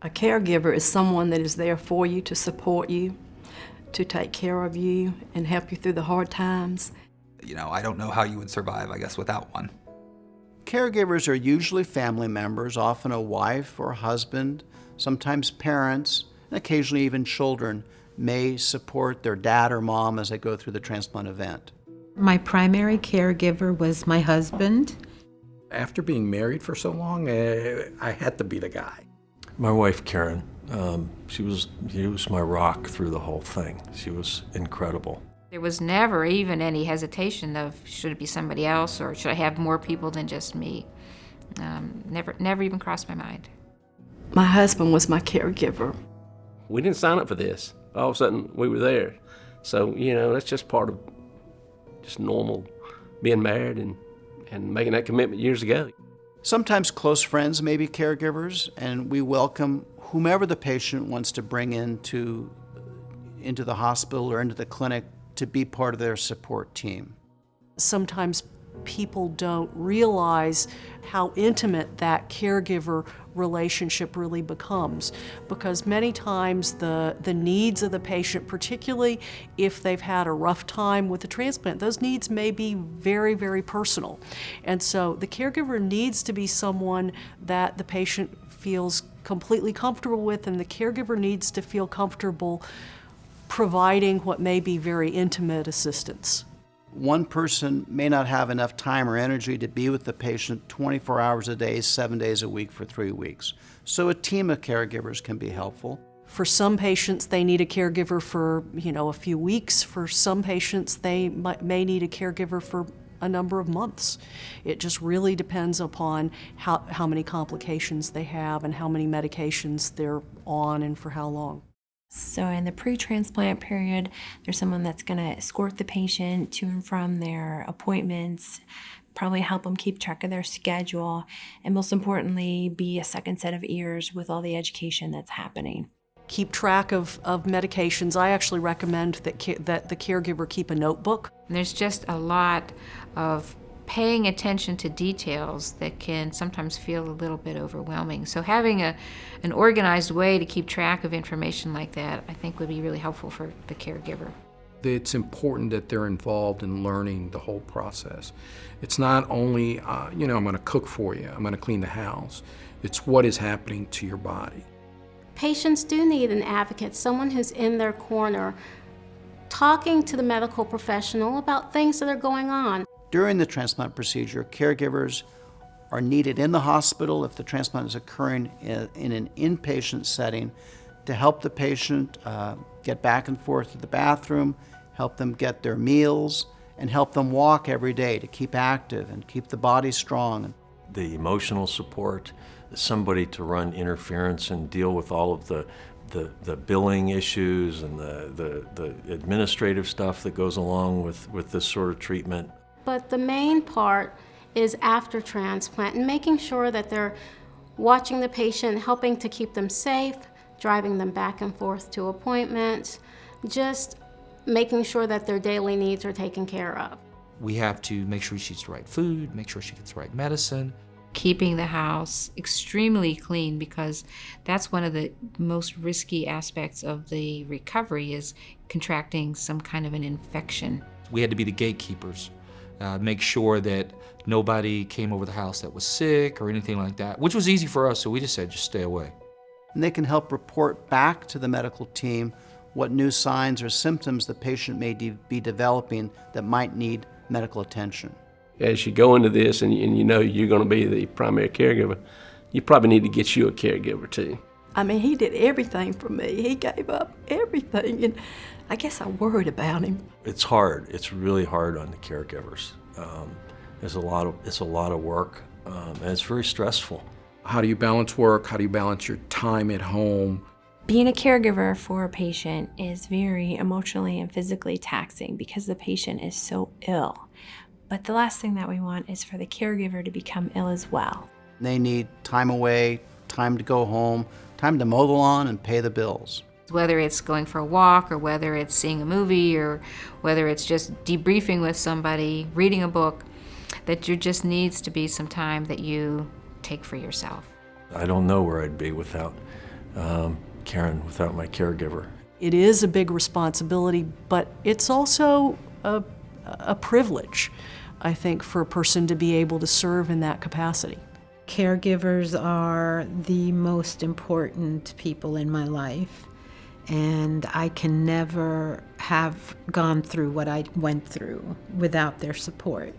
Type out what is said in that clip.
A caregiver is someone that is there for you, to support you, to take care of you, and help you through the hard times. I don't know how you would survive, I guess, without one. Caregivers are usually family members, often a wife or husband, sometimes parents, and occasionally even children may support their dad or mom as they go through the transplant event. My primary caregiver was my husband. After being married for so long, I had to be the guy. My wife, Karen, she was my rock through the whole thing. She was incredible. There was never even any hesitation of should it be somebody else or should I have more people than just me. Never even crossed my mind. My husband was my caregiver. We didn't sign up for this. All of a sudden, we were there. So, that's just part of just normal being married and making that commitment years ago. Sometimes close friends may be caregivers, and we welcome whomever the patient wants to bring into the hospital or into the clinic to be part of their support team. Sometimes people don't realize how intimate that caregiver relationship really becomes, because many times the needs of the patient, particularly if they've had a rough time with the transplant, those needs may be very, very personal. And so the caregiver needs to be someone that the patient feels completely comfortable with, and the caregiver needs to feel comfortable providing what may be very intimate assistance. One person may not have enough time or energy to be with the patient 24 hours a day, 7 days a week for 3 weeks. So a team of caregivers can be helpful. For some patients, they need a caregiver for a few weeks. For some patients, they may need a caregiver for a number of months. It just really depends upon how many complications they have and how many medications they're on and for how long. So in the pre-transplant period, there's someone that's going to escort the patient to and from their appointments, probably help them keep track of their schedule, and most importantly, be a second set of ears with all the education that's happening. Keep track of medications. I actually recommend that the caregiver keep a notebook. And there's just a lot of paying attention to details that can sometimes feel a little bit overwhelming. So having an organized way to keep track of information like that, I think would be really helpful for the caregiver. It's important that they're involved in learning the whole process. It's not only, I'm going to cook for you, I'm going to clean the house. It's what is happening to your body. Patients do need an advocate, someone who's in their corner, talking to the medical professional about things that are going on. During the transplant procedure, caregivers are needed in the hospital if the transplant is occurring in an inpatient setting to help the patient get back and forth to the bathroom, help them get their meals, and help them walk every day to keep active and keep the body strong. The emotional support, somebody to run interference and deal with all of the billing issues and the administrative stuff that goes along with this sort of treatment. But the main part is after transplant and making sure that they're watching the patient, helping to keep them safe, driving them back and forth to appointments, just making sure that their daily needs are taken care of. We have to make sure she eats the right food, make sure she gets the right medicine. Keeping the house extremely clean, because that's one of the most risky aspects of the recovery, is contracting some kind of an infection. We had to be the gatekeepers. Make sure that nobody came over the house that was sick or anything like that, which was easy for us, so we just said, just stay away. And they can help report back to the medical team what new signs or symptoms the patient may be developing that might need medical attention. As you go into this and you know you're going to be the primary caregiver, you probably need to get you a caregiver too. I mean, he did everything for me. He gave up everything, and I guess I worried about him. It's hard. It's really hard on the caregivers. It's a lot of work, and it's very stressful. How do you balance work? How do you balance your time at home? Being a caregiver for a patient is very emotionally and physically taxing because the patient is so ill. But the last thing that we want is for the caregiver to become ill as well. They need time away, time to go home, time to mow the lawn and pay the bills. Whether it's going for a walk or whether it's seeing a movie or whether it's just debriefing with somebody, reading a book, that there just needs to be some time that you take for yourself. I don't know where I'd be without Karen without my caregiver. It is a big responsibility, but it's also a privilege, I think, for a person to be able to serve in that capacity. Caregivers are the most important people in my life, and I can never have gone through what I went through without their support.